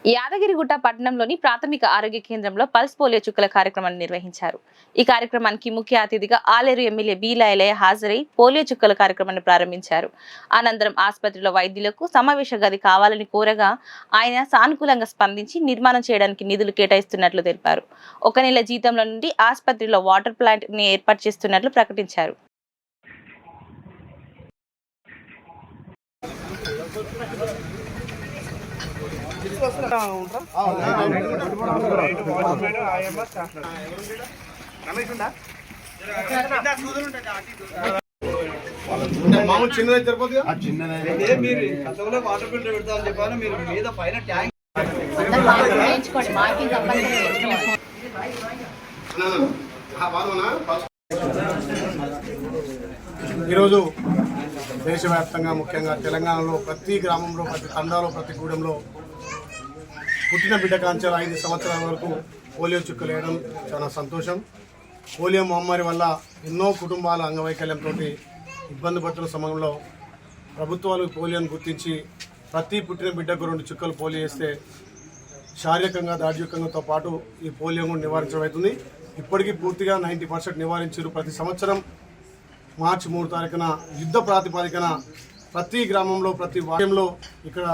యాదగిరిగుట్ట పట్టణంలోని ప్రాథమిక ఆరోగ్య కేంద్రంలో పల్స్ పోలియో చుక్కల కార్యక్రమాన్ని నిర్వహించారు. ఈ కార్యక్రమానికి ముఖ్య అతిథిగా ఆలేరు ఎమ్మెల్యే బి లైలయ్య హాజరై పోలియో చుక్కల కార్యక్రమాన్ని ప్రారంభించారు. అనంతరం ఆసుపత్రిలో వైద్యులకు సమావేశ గది కావాలని కోరగా ఆయన సానుకూలంగా స్పందించి నిర్మాణం చేయడానికి నిధులు కేటాయిస్తున్నట్లు తెలిపారు. 1 నెల జీతంలో నుండి ఆసుపత్రిలో వాటర్ ప్లాంట్ ని ఏర్పాటు చేస్తున్నట్లు ప్రకటించారు. మామూలు చిన్నది సరిపోతుంది. మీరు గతంలో వాటర్ ఫిల్టర్ పెడతామని చెప్పాను. మీరు మీద పైన ట్యాంక్ ఈరోజు దేశవ్యాప్తంగా ముఖ్యంగా తెలంగాణలో ప్రతి గ్రామంలో, ప్రతి తండాలో, ప్రతి గూడెంలో పుట్టిన బిడ్డ కాంచాల 5 సంవత్సరాల వరకు పోలియో చుక్కలు వేయడం చాలా సంతోషం. పోలియో మహమ్మారి వల్ల ఎన్నో కుటుంబాల అంగవైకల్యంతో ఇబ్బంది పడుతున్న సమయంలో ప్రభుత్వాలు పోలియోను గుర్తించి ప్రతి పుట్టిన బిడ్డకు 2 చుక్కలు పోలియో వేస్తే శారీరకంగా దార్ఢ్యంతో పాటు ఈ పోలియో కూడా నివారించడం అవుతుంది. ఇప్పటికీ పూర్తిగా 90% నివారించారు. ప్రతి సంవత్సరం మార్చి 3 తారీఖున యుద్ధ ప్రాతిపదికన ప్రతి గ్రామంలో, ప్రతి వార్డంలో ఇక్కడ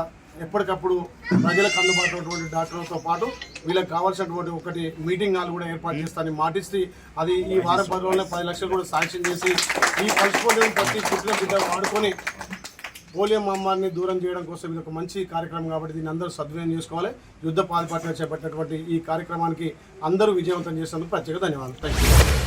ఎప్పటికప్పుడు ప్రజలకు అందుబాటులో ఉన్నటువంటి డాక్టర్లతో పాటు వీళ్ళకి కావాల్సినటువంటి ఒకటి మీటింగ్ హాల్ కూడా ఏర్పాటు చేస్తానని మాటిస్తే అది ఈ వారం 10 రోజుల్లో 10 లక్షలు కూడా శాంక్షన్ చేసి ఈ పల్స్ పోలియో ప్రతి పుట్టిన బిడ్డ వాడుకొని పోలియో మహమ్మారిని దూరం చేయడం కోసం ఇది ఒక మంచి కార్యక్రమం కాబట్టి దీన్ని అందరూ సద్వినియోగం చేసుకోవాలి. యుద్ధ ప్రాతిపదికన చేపట్టినటువంటి ఈ కార్యక్రమానికి అందరూ విజయవంతం చేసినందుకు ప్రత్యేక ధన్యవాదాలు. Thank you.